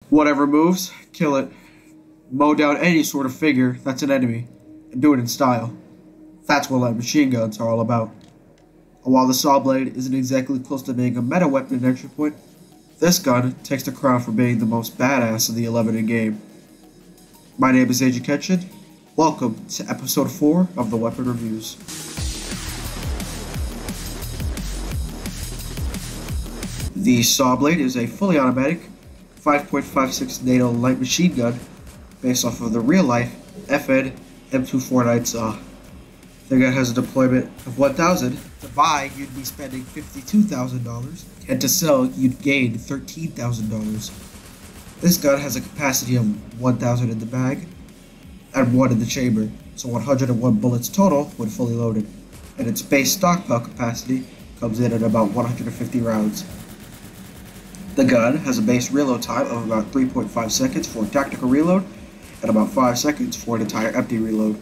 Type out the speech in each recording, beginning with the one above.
Whatever moves, kill it. Mow down any sort of figure that's an enemy, and do it in style. That's what light machine guns are all about. And while the Sawblade isn't exactly close to being a meta weapon at entry point, this gun takes the crown for being the most badass of the 11 in game. My name is Agent Kenshin. Welcome to episode 4 of the Weapon Reviews. The Sawblade is a fully automatic 5.56 NATO light machine gun based off of the real-life FN M249 Saw. The gun has a deployment of 1,000. To buy, you'd be spending $52,000, and to sell, you'd gain $13,000. This gun has a capacity of 1,000 in the bag and 1 in the chamber, so 101 bullets total when fully loaded, and its base stockpile capacity comes in at about 150 rounds. The gun has a base reload time of about 3.5 seconds for a tactical reload and about 5 seconds for an entire empty reload.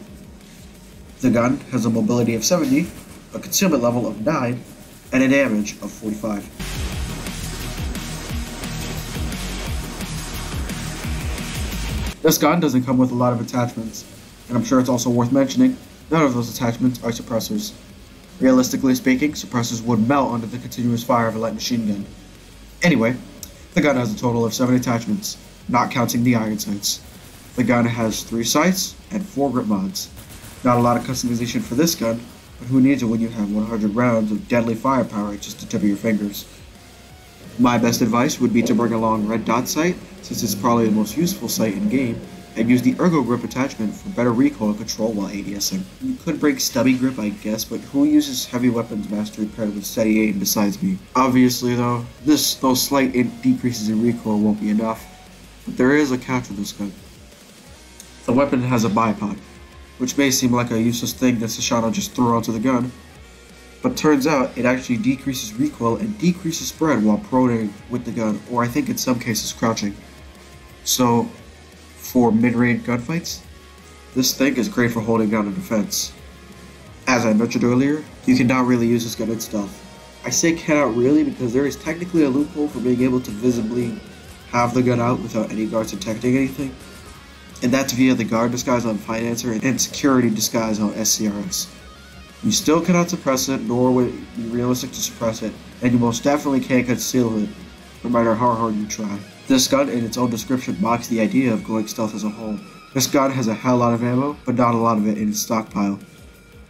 The gun has a mobility of 70, a concealment level of 9, and a damage of 45. This gun doesn't come with a lot of attachments, and I'm sure it's also worth mentioning, none of those attachments are suppressors. Realistically speaking, suppressors would melt under the continuous fire of a light machine gun. Anyway, the gun has a total of 7 attachments, not counting the iron sights. The gun has 3 sights and 4 grip mods. Not a lot of customization for this gun, but who needs it when you have 100 rounds of deadly firepower at just the tip of your fingers? My best advice would be to bring along red dot sight, since it's probably the most useful sight in game, and use the Ergo grip attachment for better recoil control while ADSing. You could bring Stubby grip, I guess, but who uses heavy weapons mastery paired with steady aim besides me? Obviously though, those slight decreases in recoil won't be enough, but there is a catch with this gun. The weapon has a bipod, which may seem like a useless thing that Sashano just threw onto the gun, but turns out it actually decreases recoil and decreases spread while pronating with the gun, or I think in some cases crouching. So, for mid-range gunfights, this thing is great for holding down a defense. As I mentioned earlier, you cannot really use this gun in stealth. I say cannot really because there is technically a loophole for being able to visibly have the gun out without any guards detecting anything, and that's via the guard disguise on Financer and security disguise on SCRS. You still cannot suppress it, nor would it be realistic to suppress it, and you most definitely can't conceal it, no matter how hard you try. This gun in its own description mocks the idea of going stealth as a whole. This gun has a hell lot of ammo, but not a lot of it in its stockpile,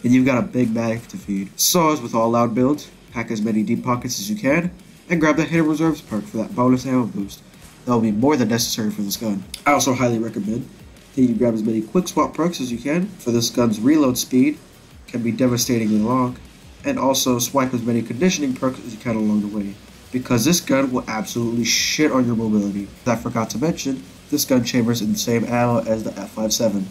and you've got a big mag to feed. So as with all loud builds, pack as many deep pockets as you can, and grab the Hidden Reserves perk for that bonus ammo boost. That will be more than necessary for this gun. I also highly recommend that you grab as many quick swap perks as you can, for this gun's reload speed can be devastatingly long, and also swipe as many conditioning perks as you can along the way, because this gun will absolutely shit on your mobility. I forgot to mention, this gun chamber is in the same ammo as the F57,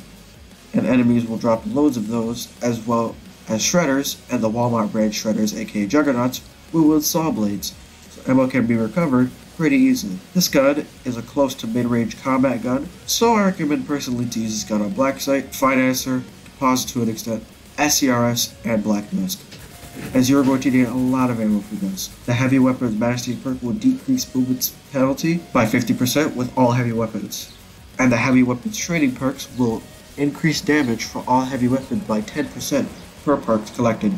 and enemies will drop loads of those, as well as shredders and the Walmart brand shredders, aka juggernauts, will wield saw blades, so ammo can be recovered pretty easily. This gun is a close to mid-range combat gun, so I recommend personally to use this gun on Black Sight, Financer, Deposit to an extent, SCRS, and Black Dusk, as you're going to need a lot of ammo for this. The heavy weapons mastery perk will decrease movement penalty by 50% with all heavy weapons, and the heavy weapons training perks will increase damage for all heavy weapons by 10% per perk collected,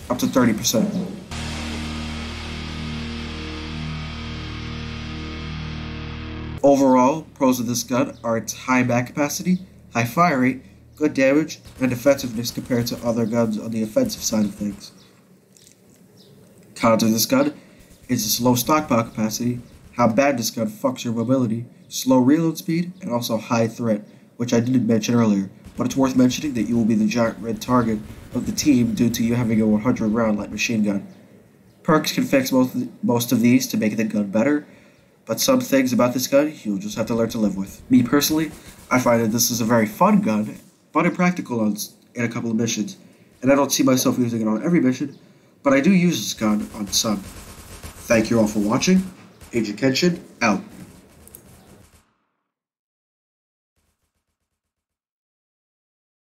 up to 30%. Overall, pros of this gun are its high mag capacity, high fire rate, good damage, and defensiveness compared to other guns on the offensive side of things. Cons of this gun is its low stockpile capacity, how bad this gun fucks your mobility, slow reload speed, and also high threat, which I didn't mention earlier, but it's worth mentioning that you will be the giant red target of the team due to you having a 100 round light machine gun. Perks can fix most of these to make the gun better, but some things about this gun you'll just have to learn to live with. Me personally, I find that this is a very fun gun, but impractical in a couple of missions, and I don't see myself using it on every mission, but I do use this gun on some. Thank you all for watching. Agent Kenshin, out.